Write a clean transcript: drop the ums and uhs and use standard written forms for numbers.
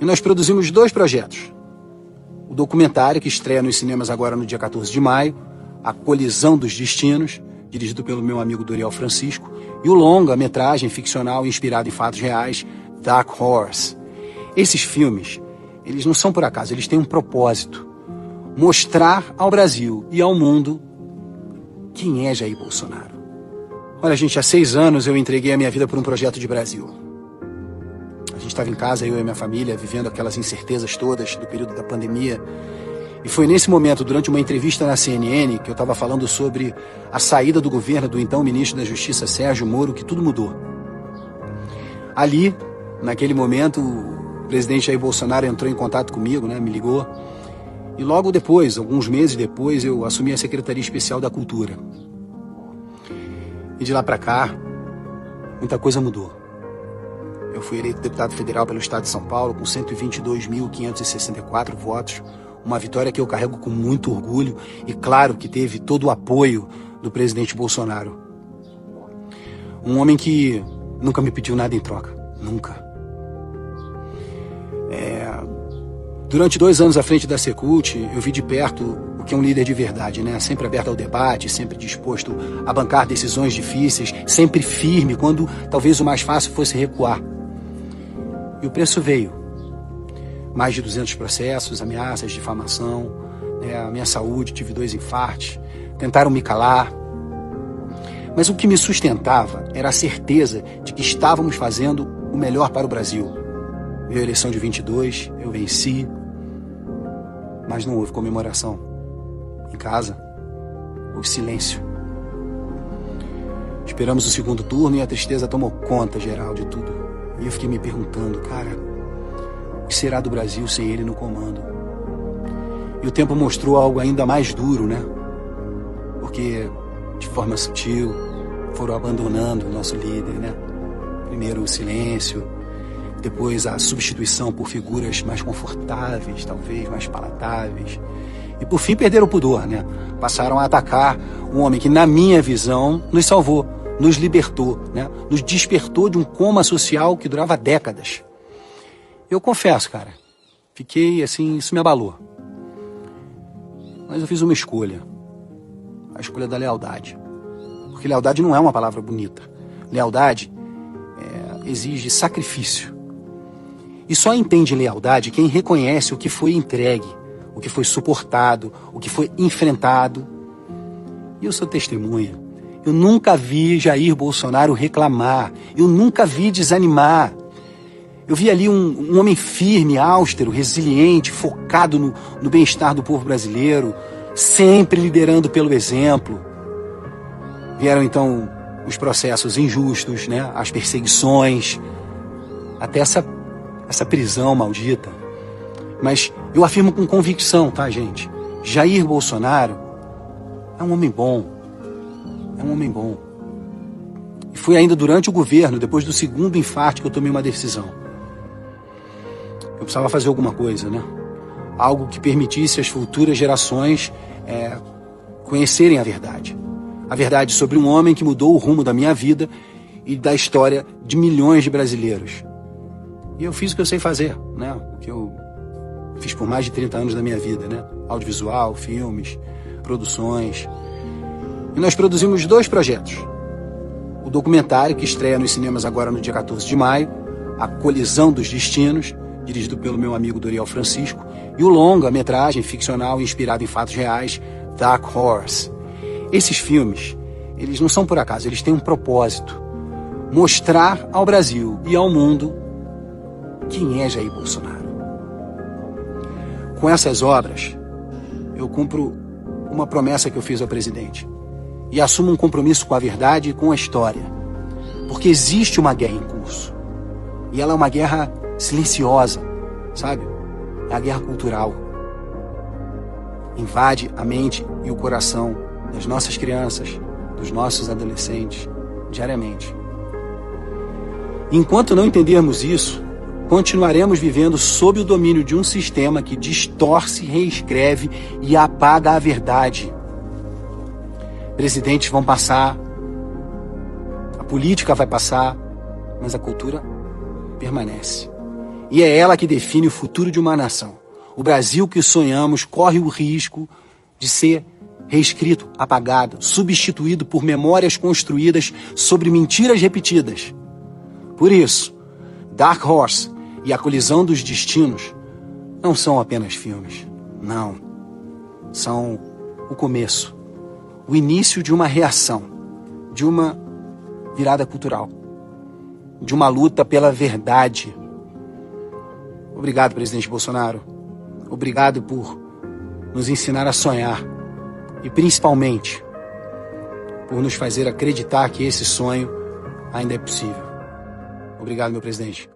E nós produzimos 2 projetos. O documentário, que estreia nos cinemas agora no dia 14 de maio, A Colisão dos Destinos, dirigido pelo meu amigo Doriel Francisco, e o longa-metragem ficcional inspirado em fatos reais, Dark Horse. Esses filmes, eles não são por acaso, eles têm um propósito: mostrar ao Brasil e ao mundo quem é Jair Bolsonaro. Olha, gente, há 6 anos eu entreguei a minha vida por um projeto de Brasil. A gente estava em casa, eu e minha família, vivendo aquelas incertezas todas do período da pandemia. E foi nesse momento, durante uma entrevista na CNN, que eu estava falando sobre a saída do governo do então ministro da Justiça, Sérgio Moro, que tudo mudou. Ali, naquele momento, o presidente Jair Bolsonaro entrou em contato comigo, me ligou. E logo depois, alguns meses depois, eu assumi a Secretaria Especial da Cultura. E de lá para cá, muita coisa mudou. Eu fui eleito deputado federal pelo Estado de São Paulo com 122.564 votos, uma vitória que eu carrego com muito orgulho e claro que teve todo o apoio do presidente Bolsonaro. Um homem que nunca me pediu nada em troca, nunca. Durante 2 anos à frente da Secult, eu vi de perto o que é um líder de verdade, Sempre aberto ao debate, sempre disposto a bancar decisões difíceis, sempre firme quando talvez o mais fácil fosse recuar. E o preço veio. Mais de 200 processos, ameaças, difamação, a minha saúde, tive 2 infartos, tentaram me calar. Mas o que me sustentava era a certeza de que estávamos fazendo o melhor para o Brasil. Veio a eleição de 22, eu venci, mas não houve comemoração. Em casa, houve silêncio. Esperamos o segundo turno e a tristeza tomou conta geral de tudo. E eu fiquei me perguntando, cara, o que será do Brasil sem ele no comando? E o tempo mostrou algo ainda mais duro, Porque, de forma sutil, foram abandonando o nosso líder, Primeiro o silêncio, depois a substituição por figuras mais confortáveis, talvez mais palatáveis. E por fim perderam o pudor, Passaram a atacar um homem que, na minha visão, nos salvou, nos libertou, Nos despertou de um coma social que durava décadas. Eu confesso, cara, fiquei assim, isso me abalou. Mas eu fiz uma escolha, a escolha da lealdade. Porque lealdade não é uma palavra bonita. Lealdade exige sacrifício. E só entende lealdade quem reconhece o que foi entregue, o que foi suportado, o que foi enfrentado. E eu sou testemunha. Eu nunca vi Jair Bolsonaro reclamar. Eu nunca vi desanimar. Eu vi ali um homem firme, austero, resiliente, focado no bem-estar do povo brasileiro, sempre liderando pelo exemplo. Vieram então os processos injustos, as perseguições, até essa prisão maldita. Mas eu afirmo com convicção, tá, gente? Jair Bolsonaro é um homem bom. É um homem bom. E foi ainda durante o governo, depois do segundo infarto, que eu tomei uma decisão. Eu precisava fazer alguma coisa, Algo que permitisse às futuras gerações conhecerem a verdade. A verdade sobre um homem que mudou o rumo da minha vida e da história de milhões de brasileiros. E eu fiz o que eu sei fazer, O que eu fiz por mais de 30 anos da minha vida, Audiovisual, filmes, produções. E nós produzimos 2 projetos. O documentário, que estreia nos cinemas agora no dia 14 de maio, A Colisão dos Destinos, dirigido pelo meu amigo Doriel Francisco, e o longa-metragem ficcional inspirado em fatos reais, Dark Horse. Esses filmes, eles não são por acaso, eles têm um propósito: mostrar ao Brasil e ao mundo quem é Jair Bolsonaro. Com essas obras, eu cumpro uma promessa que eu fiz ao presidente e assumo um compromisso com a verdade e com a história. Porque existe uma guerra em curso. E ela é uma guerra silenciosa, sabe? É a guerra cultural. Invade a mente e o coração das nossas crianças, dos nossos adolescentes, diariamente. E enquanto não entendermos isso, continuaremos vivendo sob o domínio de um sistema que distorce, reescreve e apaga a verdade. Presidentes vão passar, a política vai passar, mas a cultura permanece. E é ela que define o futuro de uma nação. O Brasil que sonhamos corre o risco de ser reescrito, apagado, substituído por memórias construídas sobre mentiras repetidas. Por isso, Dark Horse e A Colisão dos Destinos não são apenas filmes. Não. São o começo, o início de uma reação, de uma virada cultural, de uma luta pela verdade. Obrigado, presidente Bolsonaro. Obrigado por nos ensinar a sonhar e, principalmente, por nos fazer acreditar que esse sonho ainda é possível. Obrigado, meu presidente.